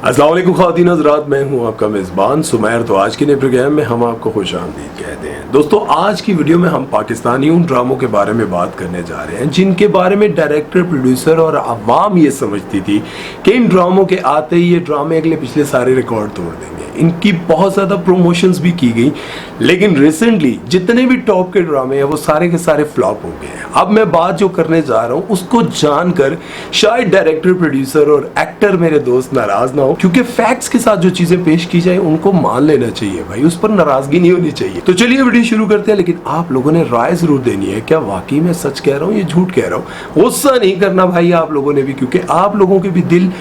अस्सलाम वालेकुम ख़वातीन हज़रात, मैं हूं आपका मेज़बान सुमैर। तो आज के नए प्रोग्राम में हम आपको खुशामदीद कहते हैं। दोस्तों, आज की वीडियो में हम पाकिस्तानी उन ड्रामों के बारे में बात करने जा रहे हैं जिनके बारे में डायरेक्टर, प्रोड्यूसर और आवाम ये समझती थी कि इन ड्रामों के आते ही ये ड्रामे अगले पिछले सारे रिकॉर्ड तोड़ देंगे। इनकी बहुत ज़्यादा प्रमोशंस भी की गई, लेकिन रिसेंटली जितने भी टॉप के ड्रामे हैं वो सारे के सारे फ्लॉप हो गए हैं। अब मैं बात जो करने जा रहा हूँ उसको जानकर शायद डायरेक्टर, प्रोड्यूसर और एक्टर मेरे दोस्त नाराज ना हो, क्योंकि फैक्ट्स के साथ जो चीजें पेश की जाए उनको मान लेना चाहिए भाई, उस पर नाराजगी नहीं होनी चाहिए। तो चलिए वीडियो शुरू करते हैं, लेकिन आप लोगों ने राय जरूर देनी है, क्या वाकई में सच कह रहा हूँ या झूठ कह रहा हूँ। गुस्सा नहीं करना भाई आप लोगों ने भी, क्योंकि आप लोगों के भी दिल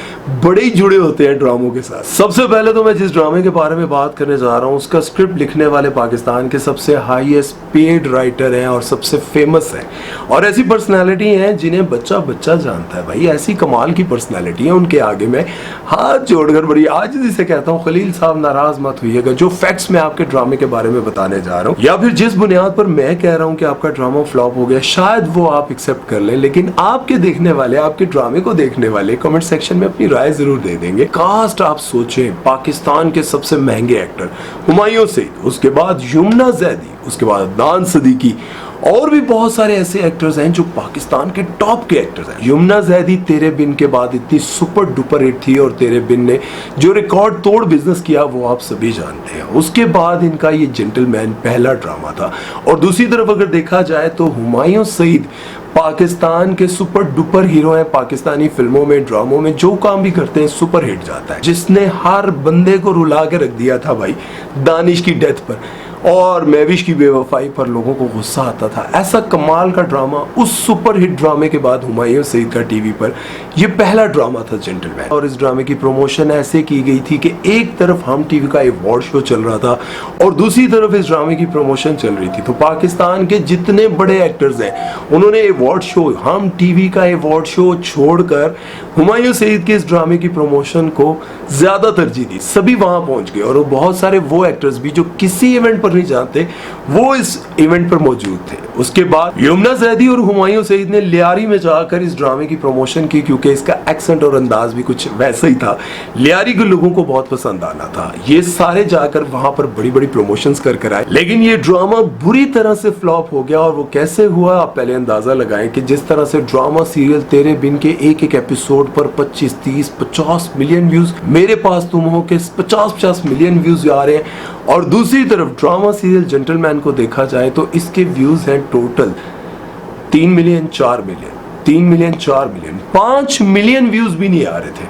बड़े ही जुड़े होते हैं ड्रामों के साथ। सबसे पहले तो मैं जिस ड्रामे के बारे में बात करने जा रहा हूँ उसका स्क्रिप्ट लिखने वाले पाकिस्तान के सबसे हाईएस्ट पेड राइटर हैं और सबसे फेमस हैं, और ऐसी पर्सनालिटी हैं जिन्हें बच्चा बच्चा जानता है भाई। ऐसी कमाल की पर्सनालिटी है, उनके आगे मैं हाथ जोड़कर बड़ी आजिज़ी से कहता हूँ, खलील साहब नाराज मत होइएगा। जो फैक्ट्स मैं आपके ड्रामे के बारे में बताने जा रहा हूँ या फिर जिस बुनियाद पर मैं कह रहा हूँ कि आपका ड्रामा फ्लॉप हो गया, शायद वो आप एक्सेप्ट कर लें, लेकिन आपके देखने वाले, आपके ड्रामे को देखने वाले कमेंट सेक्शन में अपनी राय जरूर दे देंगे। कास्ट आप सोचें, पाकिस्तान के सबसे महंगे एक्टर हुमायूं सईद, उसके बाद यमुना जैदी, उसके बाद अदनान सिद्दीकी, और भी बहुत सारे ऐसे एक्टर्स हैं जो पाकिस्तान के टॉप के एक्टर्स हैं। यमुना जैदी तेरे बिन के बाद इतनी सुपर डुपर हिट थी, और तेरे बिन ने जो रिकॉर्ड तोड़ बिजनेस किया वो आप सभी जानते हैं। उसके बाद इनका ये जेंटलमैन पहला ड्रामा था, और दूसरी तरफ अगर देखा जाए तो हुमायूं सईद पाकिस्तान के सुपर डुपर हीरो हैं। पाकिस्तानी फिल्मों में, ड्रामों में जो काम भी करते हैं सुपर हिट जाता है, जिसने हर बंदे को रुला के रख दिया था भाई दानिश की डेथ पर, और महविश की बेवफाई पर लोगों को गुस्सा आता था। ऐसा कमाल का ड्रामा, उस सुपर हिट ड्रामे के बाद हुमायूं सईद का टीवी पर ये पहला ड्रामा था जेंटलमैन। और इस ड्रामे की प्रमोशन ऐसे की गई थी कि एक तरफ हम टीवी का अवार्ड शो चल रहा था और दूसरी तरफ इस ड्रामे की प्रमोशन चल रही थी। तो पाकिस्तान के जितने बड़े एक्टर्स हैं उन्होंने अवार्ड शो, हम टीवी का अवार्ड शो छोड़कर हुमायूं सईद के इस ड्रामे की प्रमोशन को ज्यादा तरजीह दी। सभी वहां पहुंच गए, और बहुत सारे वो एक्टर्स भी जो किसी इवेंट नहीं जानते वो इस इवेंट पर मौजूद थे। उसके बाद यमुना जैदी और हुमायूं सईद ने लियारी में जाकर इस ड्रामे की प्रमोशन की, क्योंकि इसका एक्सेंट और अंदाज भी कुछ वैसा ही था। लियारी के लोगों को बहुत पसंद आना था। ये सारे जाकर वहां पर बड़ी बड़ी प्रमोशंस कर आए, लेकिन ये ड्रामा बुरी तरह से फ्लॉप हो गया। और वो कैसे हुआ आप पहले अंदाजा लगाएं कि जिस तरह से ड्रामा सीरियल तेरे बिन के एक एक एपिसोड पर 25, 30, 50 मिलियन व्यूज, मेरे पास तुम हो के 50 मिलियन व्यूज आ रहे हैं, और दूसरी तरफ ड्रामा सीरियल जेंटलमैन को देखा जाए तो इसके व्यूज हैं total 3 million, 4 million, 3 million, 4 million, 5 million views भी नहीं आ रहे थे।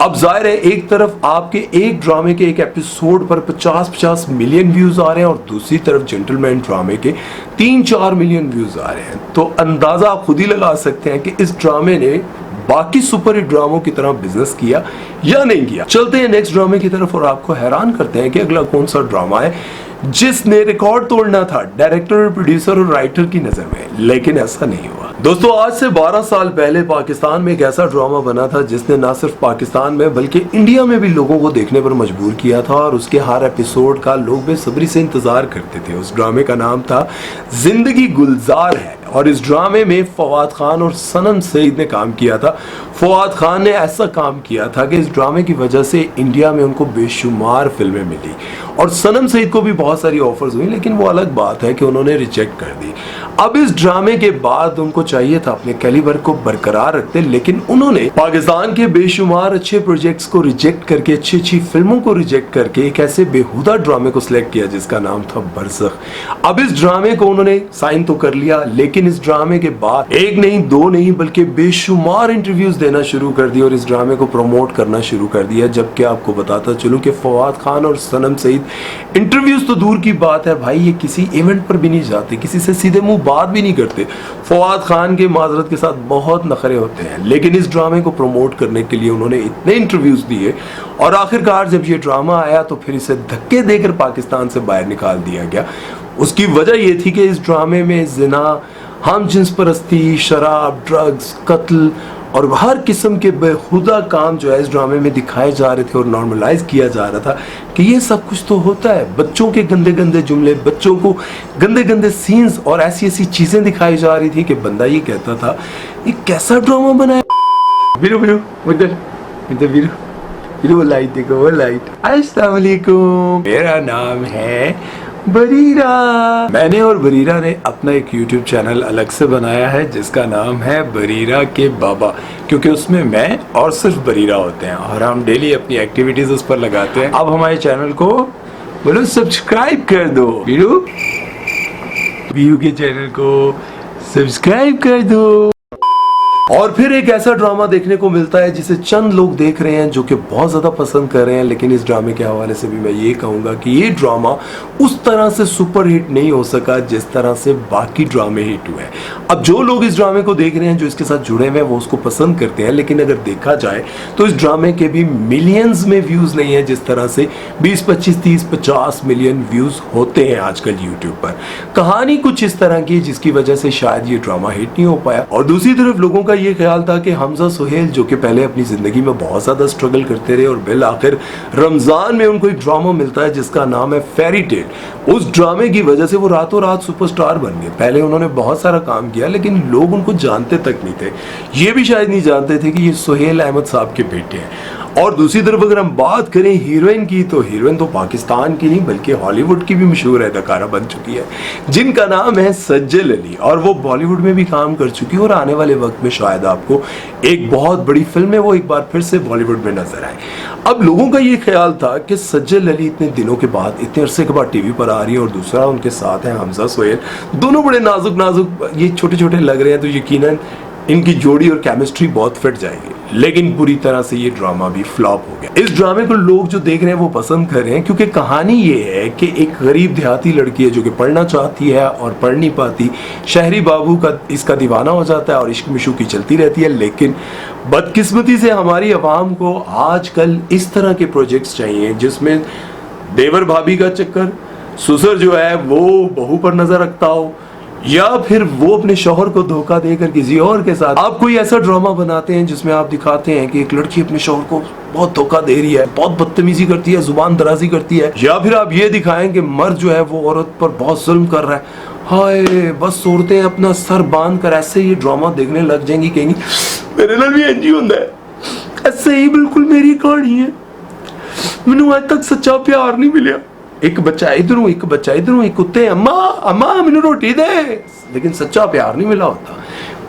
अब जाहिर है एक तरफ आपके एक ड्रामे के एक एपिसोड पर 50 मिलियन व्यूज आ रहे हैं, और दूसरी तरफ जेंटलमैन ड्रामे के 3-4 मिलियन व्यूज आ रहे हैं। तो अंदाजा आप खुद ही लगा सकते हैं कि इस ड्रामे ने बाकी सुपर हिट ड्रामों की तरह बिजनेस किया या नहीं किया। चलते हैं नेक्स्ट ड्रामे की तरफ और आपको हैरान करते हैं कि अगला कौन सा ड्रामा है जिसने रिकॉर्ड तोड़ना था डायरेक्टर, प्रोड्यूसर और राइटर की नजर में, लेकिन ऐसा नहीं हुआ। दोस्तों, आज से 12 साल पहले पाकिस्तान में एक ऐसा ड्रामा बना था जिसने ना सिर्फ पाकिस्तान में बल्कि इंडिया में भी लोगों को देखने पर मजबूर किया था, और उसके हर एपिसोड का लोग बेसब्री से इंतजार करते थे। उस ड्रामे का नाम था जिंदगी गुलजार है, और इस ड्रामे में फवाद खान और सनम सईद ने काम किया था। फवाद खान ने ऐसा काम किया था कि इस ड्रामे की वजह से इंडिया में उनको बेशुमार फिल्में मिली, और सनम सईद को भी बहुत सारी ऑफर्स हुई, लेकिन वो अलग बात है कि उन्होंने रिजेक्ट कर दी। अब इस ड्रामे के बाद उनको चाहिए था अपने कैलिबर को बरकरार रखते, लेकिन उन्होंने पाकिस्तान के बेशुमार अच्छे प्रोजेक्ट्स को रिजेक्ट करके, अच्छी अच्छी फिल्मों को रिजेक्ट करके एक ऐसे बेहुदा ड्रामे को सिलेक्ट किया जिसका नाम था बरज़ख। अब इस ड्रामे को उन्होंने साइन तो कर लिया, लेकिन इस ड्रामे के बाद एक नहीं, दो नहीं, बल्कि बेशुमार इंटरव्यूज देना शुरू कर दिए और इस ड्रामे को प्रमोट करना शुरू कर दिया। जबकि आपको बताता चलूं कि फवाद खान और सनम सईद इंटरव्यूज तो दूर की बात है भाई, ये किसी इवेंट पर भी नहीं जाते, किसी से सीधे मुंह बात भी नहीं करते। फवाद खान के माजरत के साथ बहुत नखरे होते हैं, लेकिन इस ड्रामे को प्रमोट करने के लिए उन्होंने इतने इंटरव्यूज दिए, और आखिरकार जब ये ड्रामा आया तो फिर इसे धक्के देकर पाकिस्तान से बाहर निकाल दिया गया। उसकी वजह यह थी कि इस ड्रामे में जिना, हम जिन्स परस्ती, शराब, ड्रग्स, कत्ल और हर किस्म के बेहुदा काम जो है इस ड्रामे में दिखाए जा रहे थे और नॉर्मलाइज किया जा रहा था कि ये सब कुछ तो होता है। बच्चों के गंदे गंदे जुमले, बच्चों को गंदे गंदे सीन्स और ऐसी ऐसी चीजें दिखाई जा रही थी कि बंदा ये कहता था ये कैसा ड्रामा बनाया। वीरू वीरू इधर इधर वीरू फिर वो लाइट देखो, वो लाइट। अस्सलाम वालेकुम, मेरा नाम है बरीरा। मैंने और बरीरा ने अपना एक YouTube चैनल अलग से बनाया है जिसका नाम है बरीरा के बाबा, क्योंकि उसमें मैं और सिर्फ बरीरा होते हैं और हम डेली अपनी एक्टिविटीज उस पर लगाते हैं। अब हमारे चैनल को बोलो सब्सक्राइब कर दो, वीयू के चैनल को सब्सक्राइब कर दो। और फिर एक ऐसा ड्रामा देखने को मिलता है जिसे चंद लोग देख रहे हैं जो कि बहुत ज़्यादा पसंद कर रहे हैं, लेकिन इस ड्रामे के हवाले से भी मैं ये कहूँगा कि ये ड्रामा उस तरह से सुपर हिट नहीं हो सका जिस तरह से बाकी ड्रामे हिट हुए हैं। अब जो लोग इस ड्रामे को देख रहे हैं, जो इसके साथ जुड़े हुए हैं, वो उसको पसंद करते हैं, लेकिन अगर देखा जाए तो इस ड्रामे के भी मिलियंस में व्यूज़ नहीं है जिस तरह से 20, 25, 30, 50 मिलियन व्यूज़ होते हैं आजकल यूट्यूब पर। कहानी कुछ इस तरह की जिसकी वजह से शायद ये ड्रामा हिट नहीं हो पाया। और दूसरी तरफ लोगों का ये ख्याल था कि हमजा सुहेल, जो कि पहले अपनी जिंदगी में बहुत ज्यादा स्ट्रगल करते रहे और बिल आखिर रमजान में उनको एक ड्रामा मिलता है जिसका नाम है फेरी टेल। उस ड्रामे की वजह से वो रातों रात सुपरस्टार बन गए। पहले उन्होंने बहुत सारा काम किया लेकिन लोग उनको जानते तक नहीं थे, ये भी शायद नहीं जानते थे कि ये सुहेल अहमद साहब के बेटे हैं। और दूसरी तरफ अगर हम बात करें हीरोइन की, तो हीरोइन तो पाकिस्तान की नहीं बल्कि हॉलीवुड की भी मशहूर अदाकारा बन चुकी है जिनका नाम है सज्जल अली, और वो बॉलीवुड में भी काम कर चुकी है और आने वाले वक्त में शायद आपको एक बहुत बड़ी फिल्म है वो एक बार फिर से बॉलीवुड में नजर आए। अब लोगों का ये ख्याल था कि सज्जल अली इतने दिनों के बाद, इतने अरसे के बाद टीवी पर आ रही है और दूसरा उनके साथ है हमजा सुहेल, दोनों बड़े नाजुक नाजुक, ये छोटे छोटे लग रहे हैं, तो यकीनन इनकी जोड़ी और केमिस्ट्री बहुत फिट जाएगी। लेकिन पूरी तरह से ये ड्रामा भी फ्लॉप हो गया। इस ड्रामे को लोग जो देख रहे हैं वो पसंद कर रहे हैं क्योंकि कहानी ये है कि एक गरीब देहाती लड़की है जो कि पढ़ना चाहती है और पढ़ नहीं पाती। शहरी बाबू का इसका दीवाना हो जाता है और इश्क मिशूकी चलती रहती है। लेकिन बदकिस्मती से हमारी आवाम को आजकल इस तरह के प्रोजेक्ट्स चाहिए जिसमें देवर भाभी का चक्कर, ससुर जो है वो बहू पर नजर रखता हो, या फिर वो अपने शौहर को धोखा देकर किसी और के साथ। आप कोई ऐसा ड्रामा बनाते हैं जिसमें आप दिखाते हैं कि एक लड़की अपने शौहर को बहुत धोखा दे रही है, बहुत बदतमीजी करती है, जुबान दराजी करती है, या फिर आप ये दिखाएं कि मर्द जो है वो औरत पर बहुत जुल्म कर रहा है। हाय, बस औरतें अपना सर बांध कर ऐसे ये ड्रामा देखने लग जाएंगी, कहेंगी मेरे नाल भी इंज ही होंदा है, ऐसे ही बिल्कुल मेरी कहानी है, मैनू आज तक सच्चा प्यार नहीं मिला। एक बच्चा इधरों, एक बच्चा इधरों, एक कुत्ते अम्मा अम्मा मैनू रोटी दे, लेकिन सच्चा प्यार नहीं मिला होता।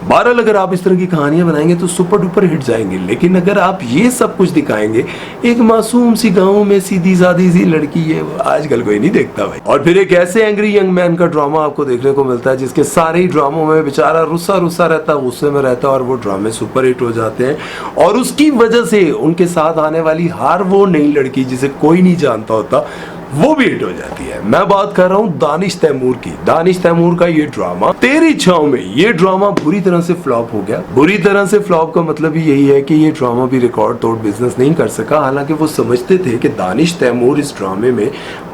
बहरहाल अगर आप इस तरह की कहानियां बनाएंगे तो सुपर डुपर हिट जाएंगे, लेकिन अगर आप ये सब कुछ दिखाएंगे, एक मासूम सी गांव में सीधी सादी सी लड़की है, वो आजकल कोई नहीं देखता भाई। और फिर एक ऐसे एंग्री यंग मैन का ड्रामा आपको देखने को मिलता है जिसके सारे ही ड्रामों में बेचारा रुस्सा रुस्सा रहता है, गुस्से में रहता है, और वो ड्रामे सुपर हिट हो जाते हैं। और उसकी वजह से उनके साथ आने वाली हर वो नई लड़की जिसे कोई नहीं जानता होता वो भी हिट हो जाती है। मैं बात कर रहा हूँ दानिश तैमूर की। दानिश तैमूर का ये ड्रामा तेरी छाँव में, ये ड्रामा बुरी तरह से फ्लॉप हो गया। बुरी तरह से फ्लॉप का मतलब ही यही है कि ये ड्रामा भी रिकॉर्ड तोड़ बिजनेस नहीं कर सका। हालांकि वो समझते थे कि दानिश तैमूर इस ड्रामे में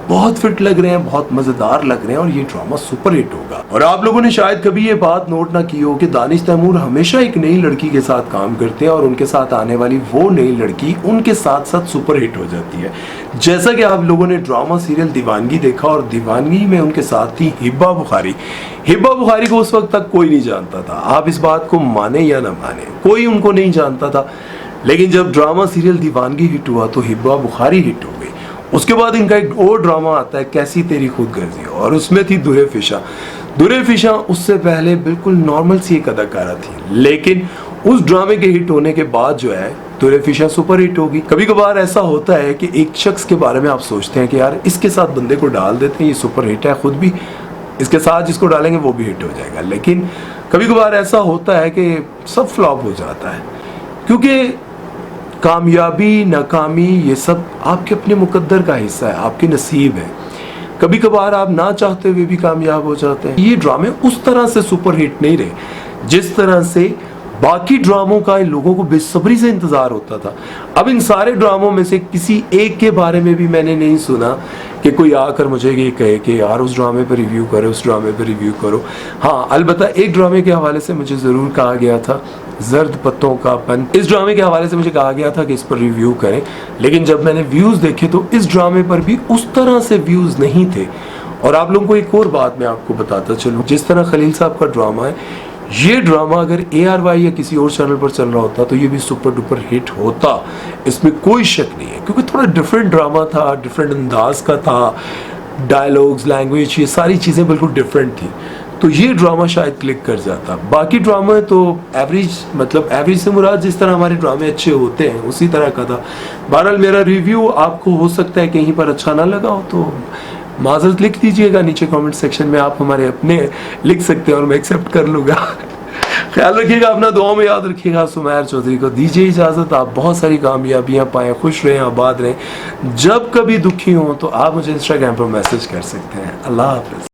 बहुत फिट लग रहे हैं, बहुत मजेदार लग रहे हैं और ये ड्रामा सुपर हिट होगा। और आप लोगों ने शायद कभी ये बात नोट ना की हो कि दानिश तैमूर हमेशा एक नई लड़की के साथ काम करते हैं और उनके साथ आने वाली वो नई लड़की उनके साथ साथ सुपर हिट हो जाती है। जैसा कि आप लोगों ने ड्रामा सीरियल दीवानगी देखा, और दीवानगी में उनके साथ थी हिब्बा बुखारी। हिब्बा बुखारी को उस वक्त तक कोई नहीं जानता था, आप इस बात को माने या ना माने, कोई उनको नहीं जानता था। लेकिन जब ड्रामा सीरियल दीवानगी हिट हुआ तो हिब्बा बुखारी हिट हो गई। उसके बाद इनका एक और ड्रामा आता है कैसी तेरी खुदगर्जी, और उसमें थी दुरे फिशा। दुरे फिशा उससे पहले बिल्कुल नॉर्मल सी एक अदाकारा थी, लेकिन उस ड्रामे के हिट होने के बाद जो है दुरे फिशा सुपर हिट होगी। कभी कभार ऐसा होता है कि एक शख्स के बारे में आप सोचते हैं कि यार इसके साथ बंदे को डाल देते हैं, ये सुपर हिट है, खुद भी इसके साथ जिसको डालेंगे वो भी हिट हो जाएगा। लेकिन कभी कभार ऐसा होता है कि सब फ्लॉप हो जाता है, क्योंकि कामयाबी नाकामी ये सब आपके अपने मुकद्दर का हिस्सा है, आपके नसीब है। कभी कभार आप ना चाहते हुए भी कामयाब हो जाते हैं। ये ड्रामे उस तरह से सुपर हिट नहीं रहे जिस तरह से बाकी ड्रामों का इन लोगों को बेसब्री से इंतजार होता था। अब इन सारे ड्रामों में से किसी एक के बारे में भी मैंने नहीं सुना कि कोई आकर मुझे ये कहे कि यार उस ड्रामे पर रिव्यू करो, उस ड्रामे पर रिव्यू करो। हाँ, अलबत्ता एक ड्रामे के हवाले से मुझे ज़रूर कहा गया था, जर्द पत्तों का पन। इस ड्रामे के हवाले से मुझे कहा गया था कि इस पर रिव्यू करें, लेकिन जब मैंने व्यूज़ देखे तो इस ड्रामे पर भी उस तरह से व्यूज़ नहीं थे। और आप लोगों को एक और बात मैं आपको बताता चलूँ, जिस तरह खलील साहब का ड्रामा है, ये ड्रामा अगर ARY या किसी और चैनल पर चल रहा होता तो ये भी सुपर डुपर हिट होता, इसमें कोई शक नहीं है, क्योंकि थोड़ा डिफरेंट ड्रामा था, डिफरेंट अंदाज का था, डायलॉग्स, लैंग्वेज, ये सारी चीज़ें बिल्कुल डिफरेंट थी, तो ये ड्रामा शायद क्लिक कर जाता। बाकी ड्रामा तो एवरेज, मतलब एवरेज से मुराद जिस तरह हमारे ड्रामे अच्छे होते हैं उसी तरह का था। बहरहाल मेरा रिव्यू आपको हो सकता है कहीं पर अच्छा ना लगा हो तो माजरत लिख दीजिएगा नीचे कमेंट सेक्शन में, आप हमारे अपने लिख सकते हैं और मैं एक्सेप्ट कर लूँगा। ख्याल रखिएगा अपना, दुआ में याद रखिएगा। सुमैर चौधरी को दीजिए इजाज़त, आप बहुत सारी कामयाबियाँ पाएँ, खुश रहें, आबाद रहें। जब कभी दुखी हों तो आप मुझे इंस्टाग्राम पर मैसेज कर सकते हैं। अल्लाह हाफ़िज़।